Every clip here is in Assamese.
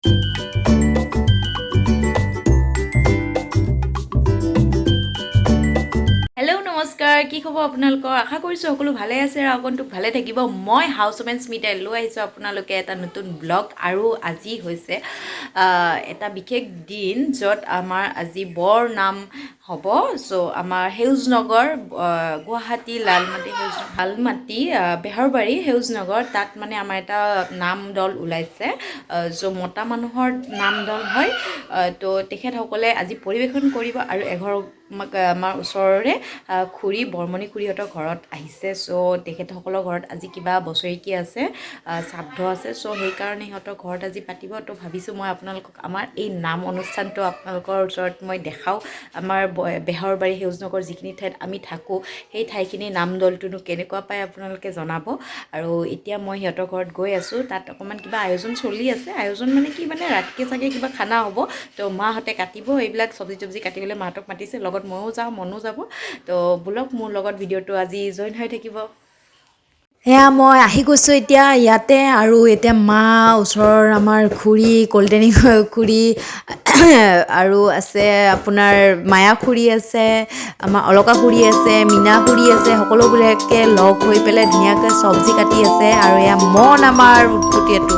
হেল্ল' নমস্কাৰ, কি খবৰ আপোনালোকৰ? আশা কৰিছোঁ সকলো ভালে আছে আৰু আগন্তুক ভালে থাকিব। মই হাউচ ওমেন স্মিতাই লৈ আহিছোঁ আপোনালোকে এটা নতুন ব্লগ। আৰু আজি হৈছে এটা বিশেষ দিন, য'ত আমাৰ আজি বৰ নাম হ'ব। চ' আমাৰ সেউজনগৰ, গুৱাহাটী লালমাটি বেহৰবাৰী সেউজনগৰ, তাত মানে আমাৰ এটা নাম দল ওলাইছে। চ' মতা মানুহৰ নাম দল হয়। তো তেখেতসকলে আজি পৰিৱেশন কৰিব আৰু এঘৰ আমাৰ ওচৰৰে খুৰী, বৰ্মণি খুৰীহঁতৰ ঘৰত আহিছে। চ' তেখেতসকলৰ ঘৰত আজি কিবা বছৰেকী আছে, শ্ৰাদ্ধ আছে। চ' সেইকাৰণে সিহঁতৰ ঘৰত আজি পাতিব। তো ভাবিছোঁ মই আপোনালোকক আমাৰ এই নাম অনুষ্ঠানটো আপোনালোকৰ ওচৰত মই দেখাওঁ। আমাৰ বেহৰবাৰী সেউজনগৰ যিখিনি ঠাইত আমি থাকোঁ, সেই ঠাইখিনি নাম দলটোনো কেনেকুৱা পায় আপোনালোকে জনাব। আৰু এতিয়া মই সিহঁতৰ ঘৰত গৈ আছোঁ। তাত অকণমান কিবা আয়োজন চলি আছে। আয়োজন মানে কি, মানে ৰাতিকৈ চাগে কিবা খানা হ'ব। তো মাহঁতে কাটিব, এইবিলাক চব্জি কাটিবলৈ মাহঁতক মাতিছে। লগত ময়ো যাওঁ, মনো যাব। তো বোলক মোৰ লগত ভিডিঅ'টো আজি জইন হৈ থাকিব। সেয়া মই আহি গৈছোঁ এতিয়া ইয়াতে। আৰু এতিয়া মা, ওচৰৰ আমাৰ খুৰী, কলতেনী খুৰী আৰু আছে আপোনাৰ মায়া খুৰী আছে, আমাৰ অলকা খুৰী আছে, মীনা খুৰী আছে। সকলোবিলাকে লগ হৈ পেলাই ধুনীয়াকৈ চব্জি কাটি আছে। আৰু এয়া মন আমাৰ উৎপতীয়াটো।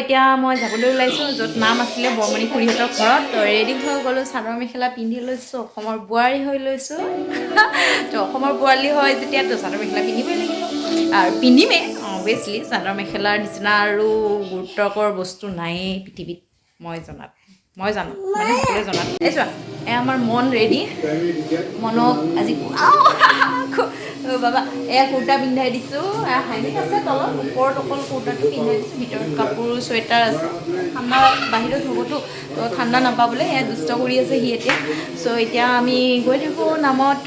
এতিয়া মই যাবলৈ ওলাইছোঁ, য'ত নাম আছিলে বৰ্মণি খুৰীহঁতৰ ঘৰত। তো ৰেডি হৈ গ'লোঁ, চাদৰ মেখেলা পিন্ধি লৈছোঁ, অসমৰ বোৱাৰী হৈ লৈছোঁ। তো অসমৰ বোৱাৰী হয় যেতিয়া তো চাদৰ মেখেলা পিন্ধিবই লাগিব। আৰু পিন্ধিমেই অভিয়াছলি। চাদৰ মেখেলাৰ নিচিনা আৰু গুৰুত্বকৰ বস্তু নায়েই পৃথিৱীত, মই জানো মানে সকলোৱে জনাত। এই চোৱা, আমাৰ মন ৰেডি। মনক আজি বাবা এয়া কুৰ্তা পিন্ধাই দিছোঁ। হাইনেক আছে তলত, ওপৰত অকল কুৰ্তাটো পিন্ধাই দিছোঁ। ভিতৰত কাপোৰ, চুৱেটাৰ আছে। ঠাণ্ডা বাহিৰত হ'বতো, তো ঠাণ্ডা নাপাবলৈ এয়া দুষ্ট কৰি আছে সি এতিয়া। চ' এতিয়া আমি গৈ থাকোঁ নামত,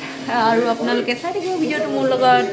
আৰু আপোনালোকে চাই থাকিব ভিডিঅ'টো মোৰ লগত।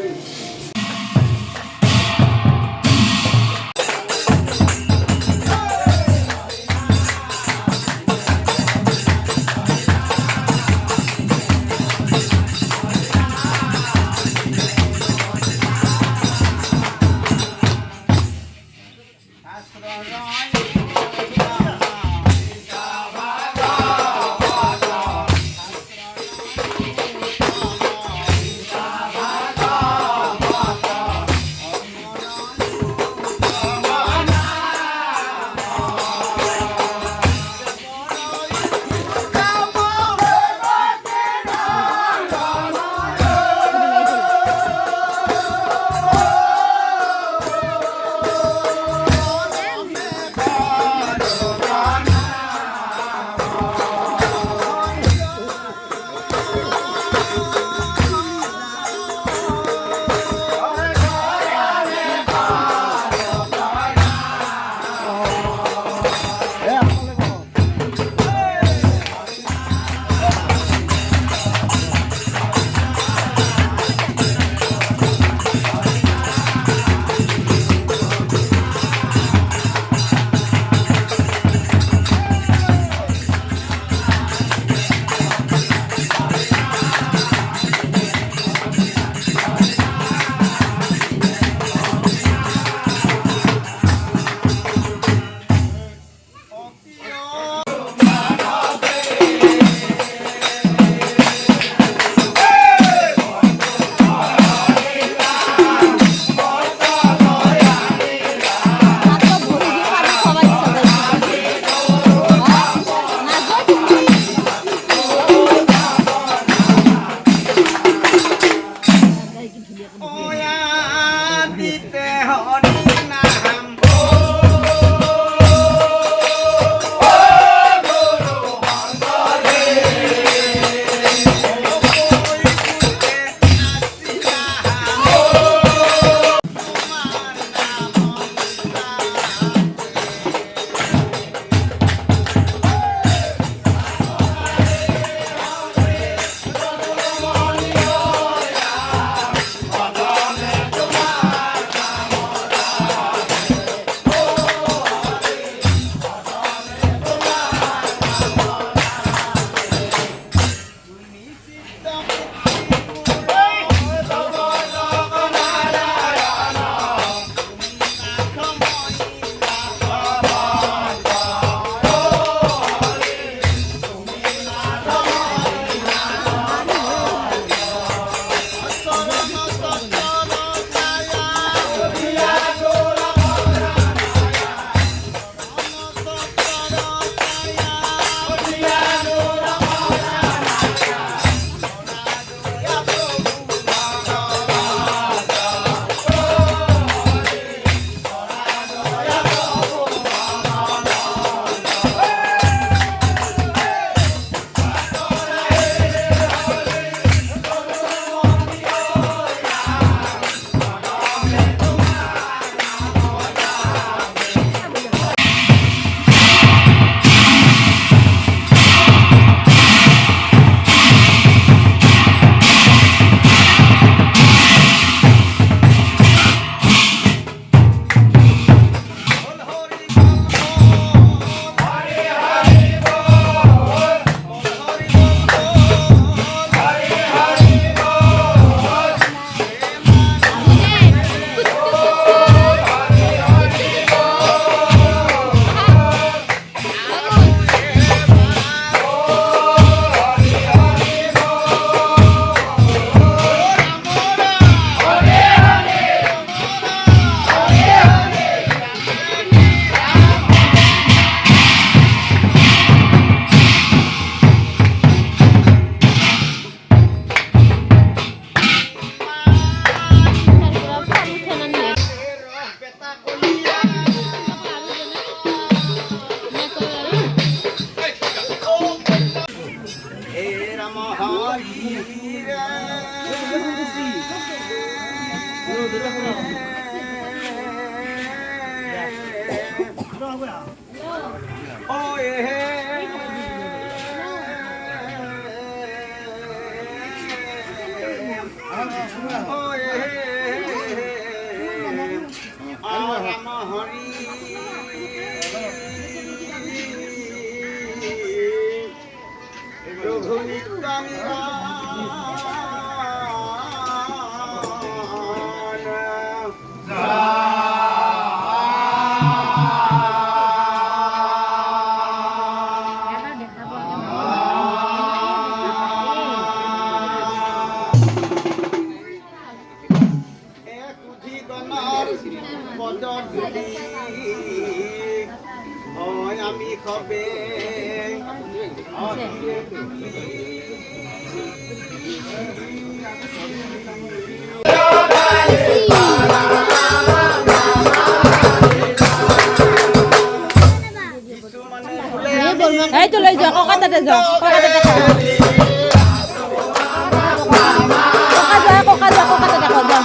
আমি খবে এই তো লৈ যাও ককা তাতে যাও ককা তাতে ককা তাতে যাও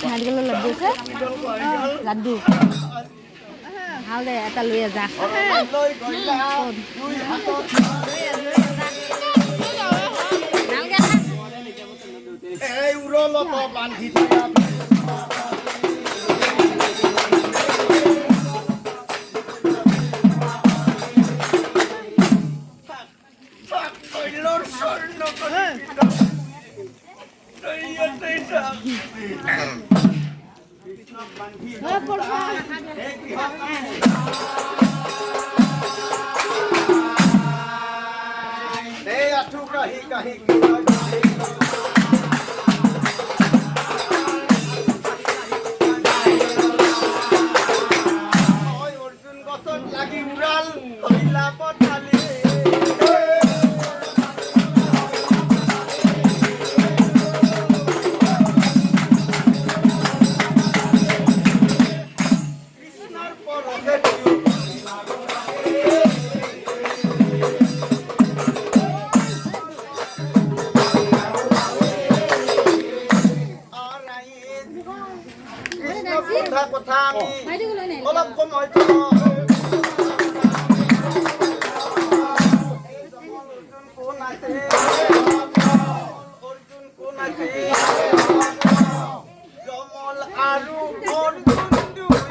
নাৰিকলৰ লাড্ডু আছে লাড্ডু ভাল দে এটা লৈ যা এই উৰলত বান্ধি আমি অলপ সময় থ কোন আছে অৰ্জুন কোন আছে জমল আৰু অৰ্জুন দুয়ো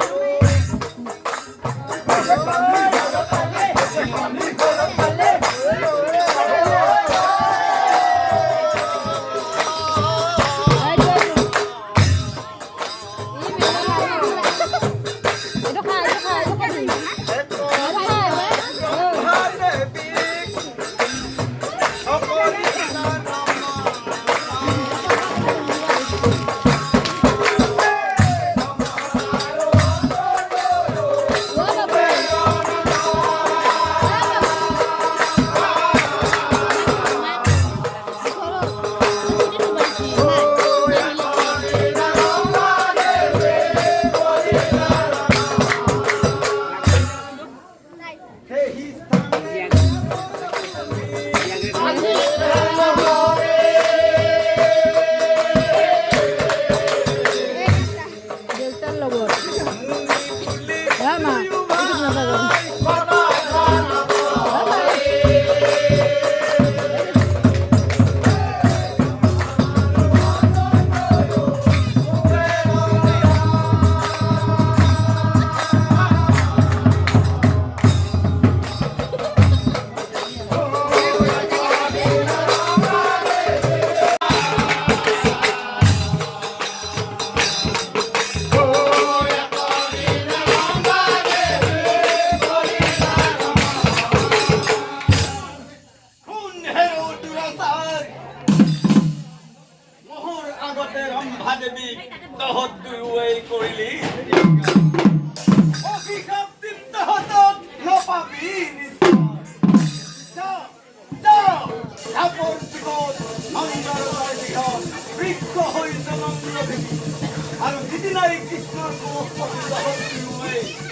আৰু যিদিনাই কৃষ্ণৰ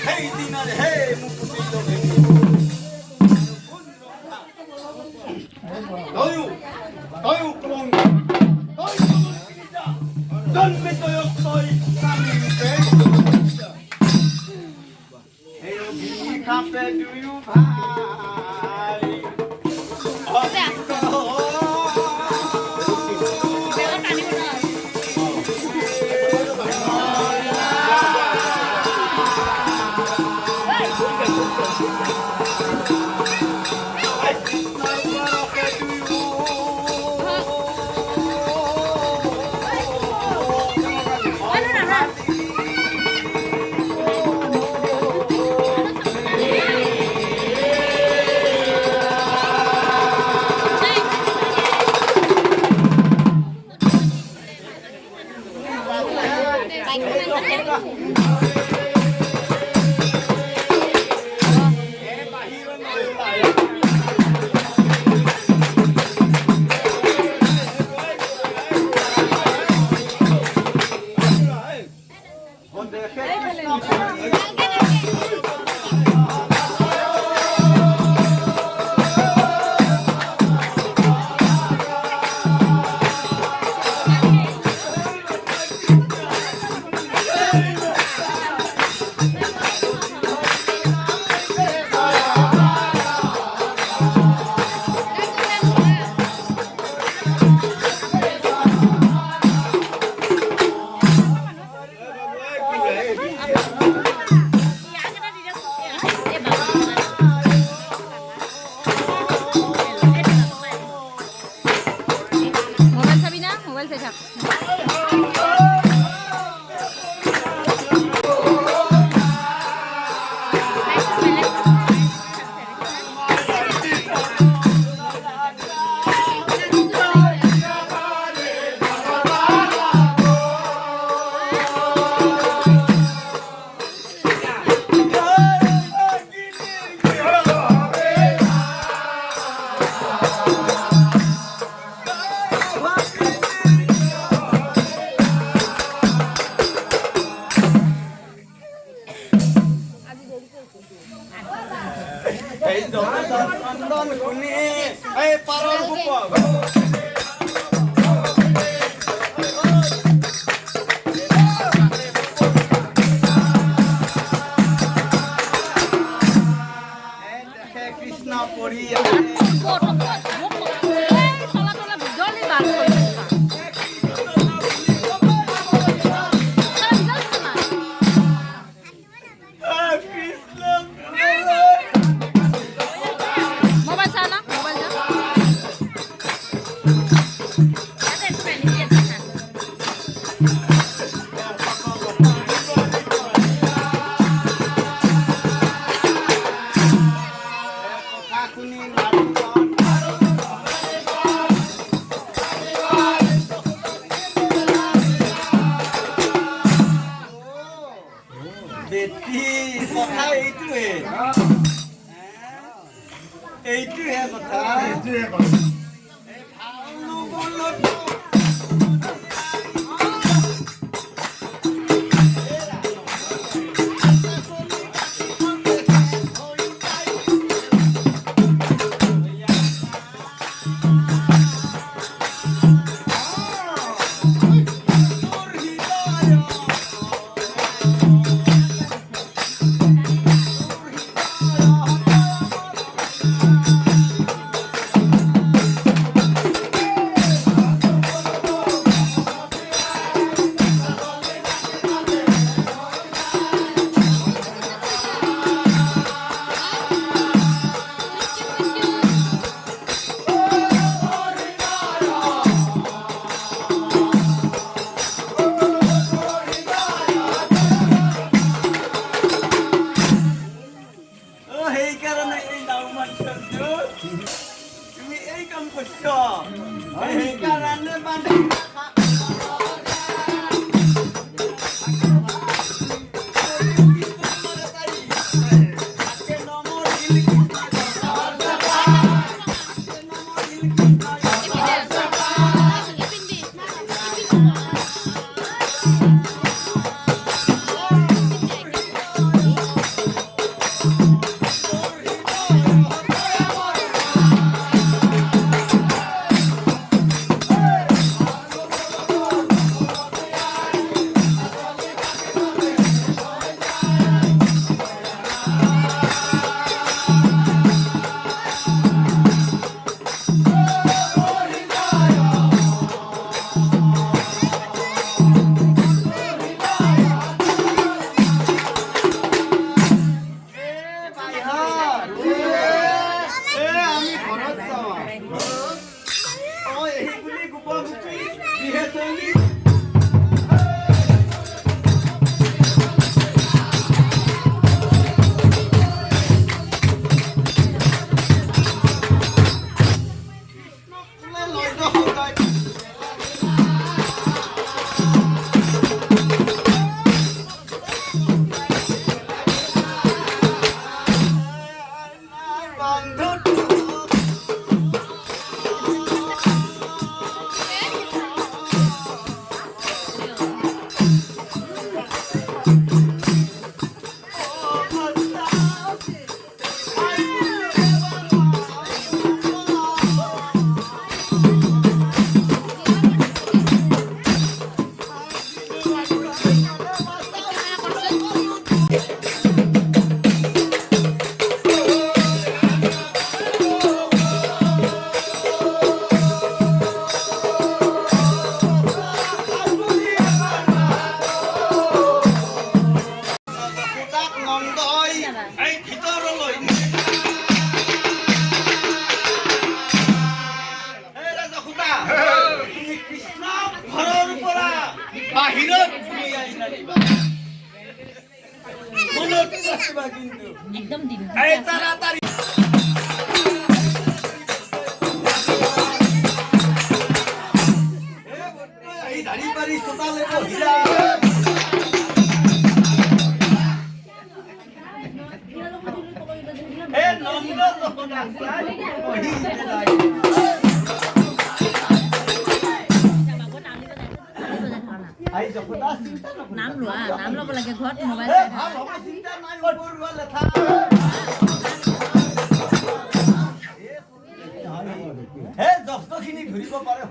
সেইদিনাৰ হে মুকুতি তয়ো তয়ো ক্ৰং তয়ো জন্মে তয় তই কামিতে হে অভিশাপে দুয়ো ভাই কথা এইটোৱে এইটোহে কথা এইটোৱে কথা। সেইকাৰণে এই নাওমান তুমি এই কাম কৰছ সেইকাৰণে মানে একদম দিন তাড়াতাড়ি দাড়ি পাৰি চোতালে বহিলা নম্ৰ যখন নাম লোৱা নাম ল'ব লাগে ঘৰত মোবাইল যতখিনি ধৰিব পাৰে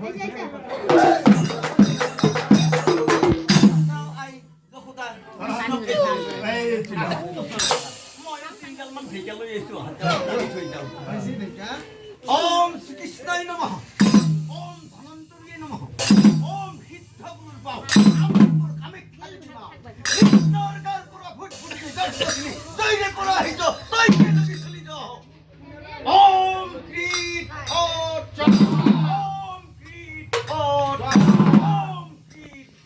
ওম শ্ৰীকৃষ্ণই নমঃ ওম ধনন্তৰীয়ে নমঃ ওম সিদ্ধগুৰুৰ পাও কামাখ্যাৰ বিবাহ কৃষ্ণৰ গাৰ পৰা ফুট ফুটি দৰ্শনী তৈৰে কৰা আহিছ তই কেনেকৈ চলি যাও ওম কৃত ওম কৃত ওম কৃত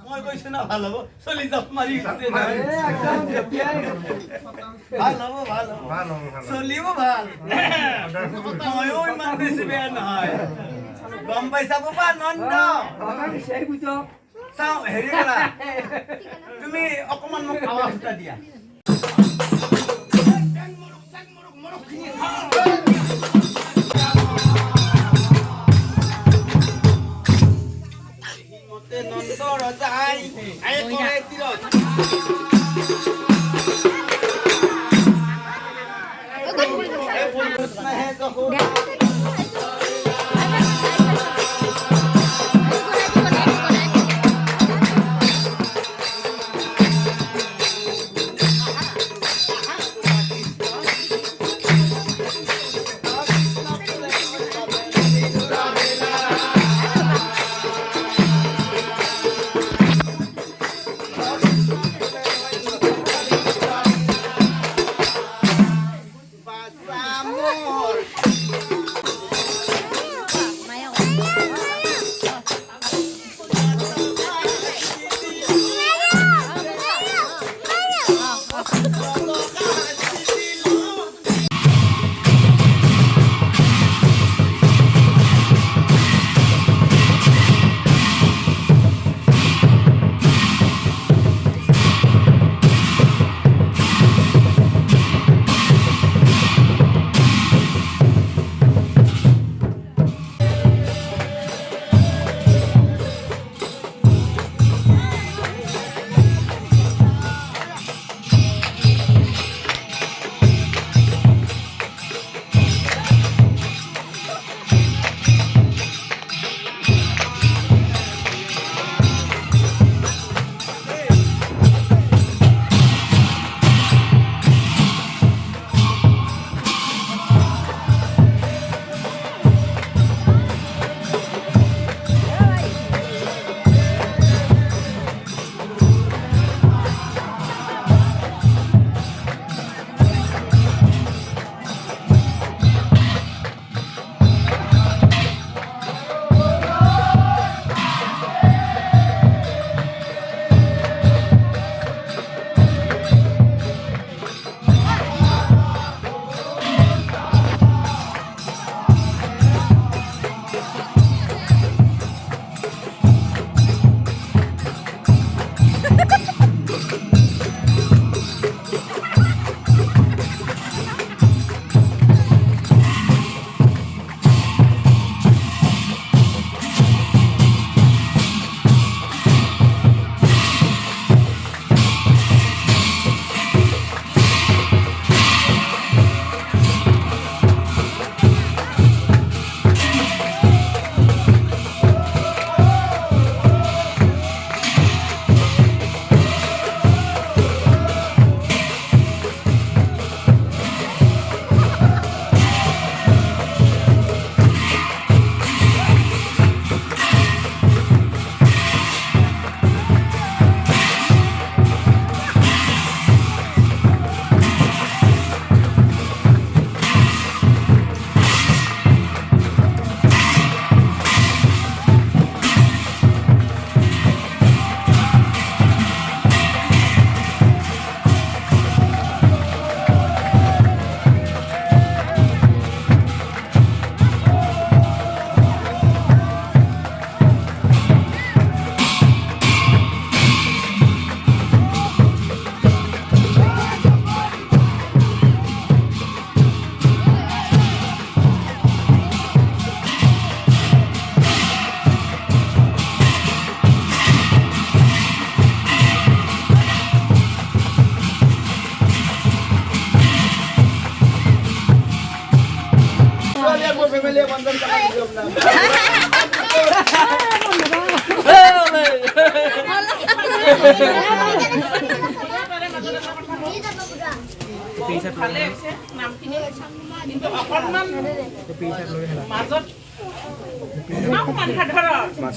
মই কৈছো না ভাল হ'ব চলি যাওক মাৰি ভাল হ'ব চলিব ভাল ময়ো ইমান বেছি বেয়া নহয় গম পাইছা বাবা নন্দ চাওঁ হেৰি কৰা তুমি অকমান মোক আৱাজ এটা দিয়া নন্দৰ যায় আই কৰে তিৰত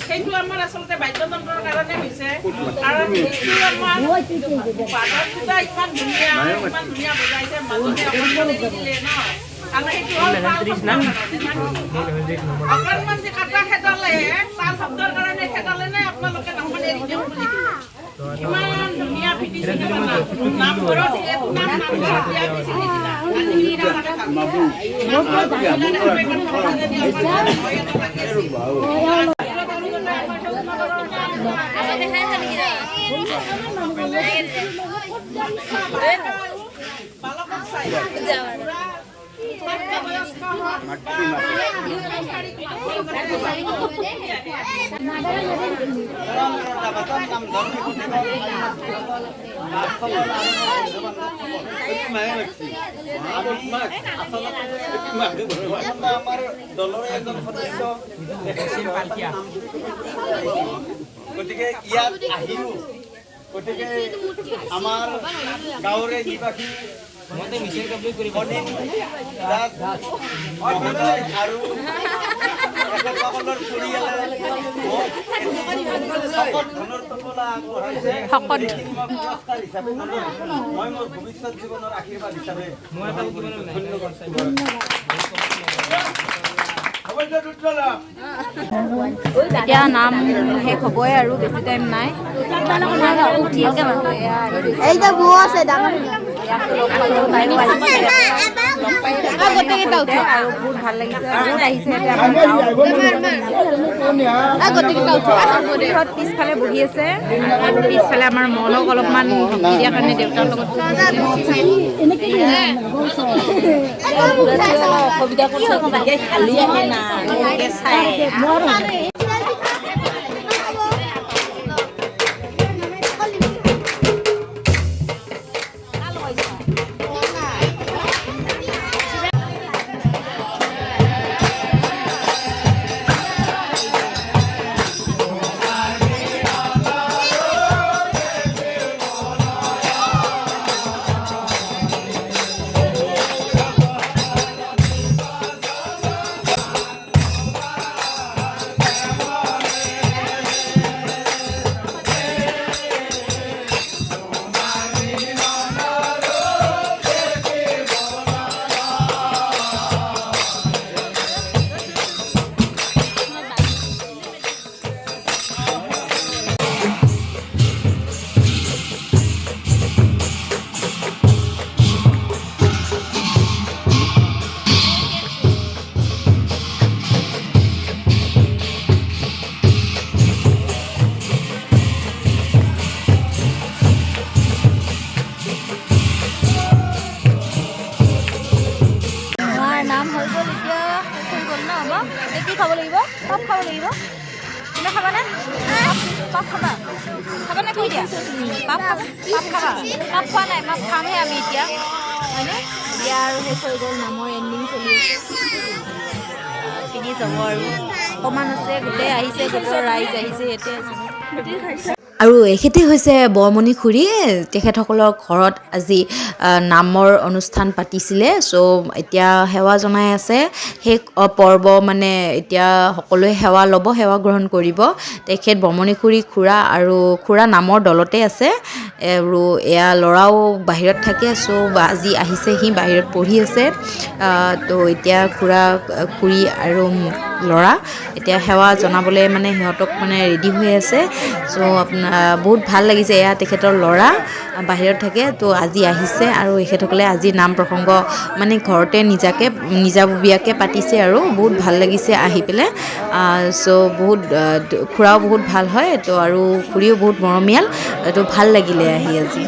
সেইটো আমাৰ আচলতে বাদ্যযন্ত্ৰৰ কাৰণে হৈছে কাৰণ এইটো আমাৰ বাদৰ পূজা ইমান ধুনীয়া বজাইছে মাজতে অকণমান এৰি দিলে ন কাৰণ সেইটো অকণমান যে কাটা খেদালে তাৰ শব্দৰ কাৰণে খেদালে নে আপোনালোকে নহ'লে এৰি দিওঁ বুলি ইমান ধুনীয়া ফিটিছিল নামঘৰত এইটো নাম নামঘৰত দিয়া দিছিল নিচিনা গতিকে ইয়াত আহিও গতিকে আমাৰ গাঁৱৰে নিবাসী আৰু মই মোৰ ভৱিষ্যত জীৱনৰ আশীৰ্বাদ হিচাপে এতিয়া নাম শেষ হ'বই আৰু বেছি টাইম নাই এইটা বউ আছে ডাঙৰ আৰু বহুত ভাল লাগিছে বহুত আহিছে পিছফালে বহি আছে আৰু পিছফালে আমাৰ মনক অলপমান শক্তি দিয়াৰ কাৰণে দেউতাৰ লগত অসুবিধা কৰিছে খালি আহে না চাই খাব লাগিব পাপ খাব লাগিব তুমি খাবা না পাপ খাবা খাবা না কি দিয়া পাপ খাবা পাপ খোৱা নাই পাপ খামহে আমি এতিয়া হয়নে এতিয়া আৰু শেষ হৈ গ'ল নামৰ এণ্ডিং চলি আছে পিনি যাব আৰু অকণমান আছে গোটেই আহিছে গোটেই ৰাইজ আহিছে এতিয়া আৰু এখেতে হৈছে বৰমণি খুৰী তেখেতসকলৰ ঘৰত আজি নামৰ অনুষ্ঠান পাতিছিলে চ' এতিয়া সেৱা জনাই আছে সেই পৰ্ব মানে এতিয়া সকলোৱে সেৱা ল'ব সেৱা গ্ৰহণ কৰিব তেখেত বৰমণি খুৰী খুৰা আৰু খুৰা নামৰ দলতে আছে আৰু এয়া ল'ৰাও বাহিৰত থাকে চ' আজি আহিছে সি বাহিৰত পঢ়ি আছে তো এতিয়া খুৰা খুৰী আৰু ল'ৰা এতিয়া সেৱা জনাবলৈ মানে সিহঁতক মানে ৰেডি হৈ আছে চ' বহুত ভাল লাগিছে এয়া তেখেতৰ ল'ৰা বাহিৰত থাকে তো আজি আহিছে আৰু এখেতসকলে আজি নাম প্ৰসংগ মানে ঘৰতে নিজাববীয়াকৈ পাতিছে আৰু বহুত ভাল লাগিছে আহি পেলাই চ' বহুত খুৰাও বহুত ভাল হয় তো আৰু খুৰীও বহুত মৰমীয়াল তো ভাল লাগিলে আহি আজি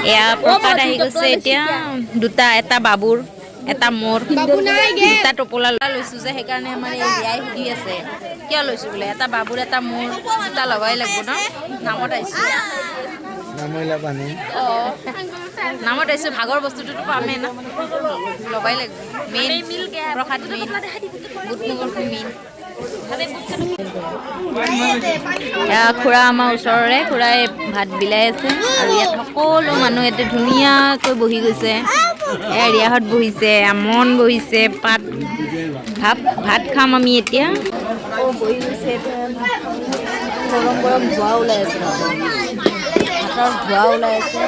এয়া প্ৰসাদ আহি গৈছে এতিয়া দুটা এটা বাবুৰ এটা মোৰ দুটা টোপোলা লৈছোঁ যে সেইকাৰণে আমাৰ এই বিয়াই সুধি আছে কিয় লৈছোঁ বোলে এটা বাবুৰ এটা মোৰ দুটা লগাই লাগিব ন নামত আহিছোঁ নামত আহিছোঁ ভাগৰ বস্তুটোতো পামেই ন লগাই লাগিব মেইন প্ৰসাদ মেইন বুট মগৰটো মেইন খুৰা আমাৰ ওচৰৰে খুৰাই ভাত বিলাই আছে আৰু ইয়াত সকলো মানুহ ইয়াতে ধুনীয়াকৈ বহি গৈছে ৰিয়াহঁত বহিছে আমন বহিছে ভাত খাম আমি এতিয়া বহি গৈছে গৰম গৰম ধোৱা ওলাই আছে পাতৰ ধোৱা ওলাই আছে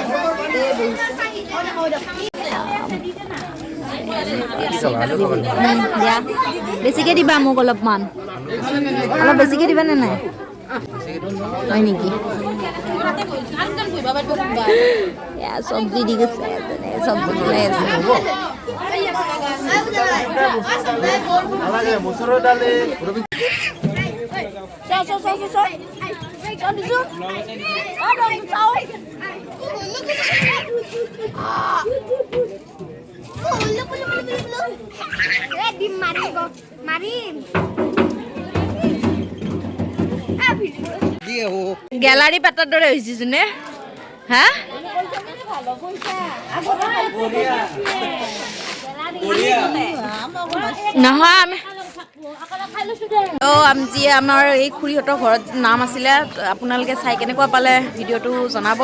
দিয়া বেছিকৈ দিবা মোক অলপমান অলপ বেছিকৈ দিবানে নাই হয় নেকি চব্জি দি গৈছে চব্জি ওলাই আছে গেলাৰী পাতাৰ দৰে হৈছিছো নে হা নহয় আমি যি আমাৰ এই খুৰীহঁতৰ ঘৰত নাম আছিলে আপোনালোকে চাই কেনেকুৱা পালে ভিডিঅ'টো জনাব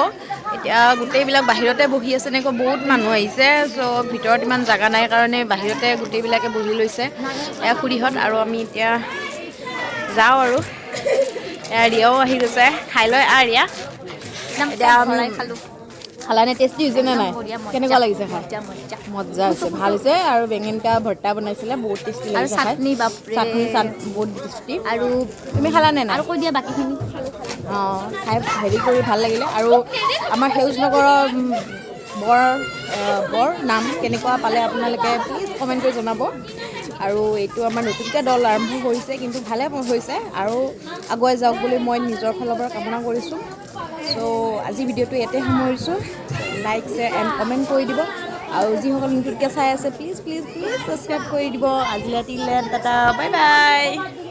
এতিয়া গোটেইবিলাক বাহিৰতে বহি আছে এনেকুৱা বহুত মানুহ আহিছে চ' ভিতৰত ইমান জেগা নাই কাৰণে বাহিৰতে গোটেইবিলাকে বহি লৈছে এয়া খুৰীহঁত আৰু আমি এতিয়া যাওঁ আৰু এয়া ৰিয়াও আহি গৈছে খাই লৈ ৰিয়া এতিয়া আমি খালানে টেষ্টি হৈছে নে নাই কেনেকুৱা লাগিছে খাই মজা হৈছে ভাল হৈছে আৰু বেঙেনকা ভৰ্তা বনাইছিলে বহুত টেষ্টি লাগিছে চাটনি বহুত টেষ্টি আৰু তুমি খালানে নাই আৰু কৈ দিয়া বাকীখিনি অঁ খাই হেৰি কৰি ভাল লাগিলে আৰু আমাৰ সেউজনগৰৰ বৰ নাম কেনেকুৱা পালে আপোনালোকে প্লিজ কমেণ্ট কৰি জনাব আৰু এইটো আমাৰ নতুনকৈ দল আৰম্ভ কৰিছে কিন্তু ভালে হৈছে আৰু আগুৱাই যাওক বুলি মই নিজৰ ফালৰ পৰা কামনা কৰিছোঁ চ' আজি ভিডিঅ'টো ইয়াতে সামৰিছোঁ লাইক শ্বেয়াৰ এণ্ড কমেণ্ট কৰি দিব আৰু যিসকল নতুনকৈ চাই আছে প্লিজ প্লিজ প্লিজ ছাবস্ক্ৰাইব কৰি দিব আজিলৈ টাটা বাই বাই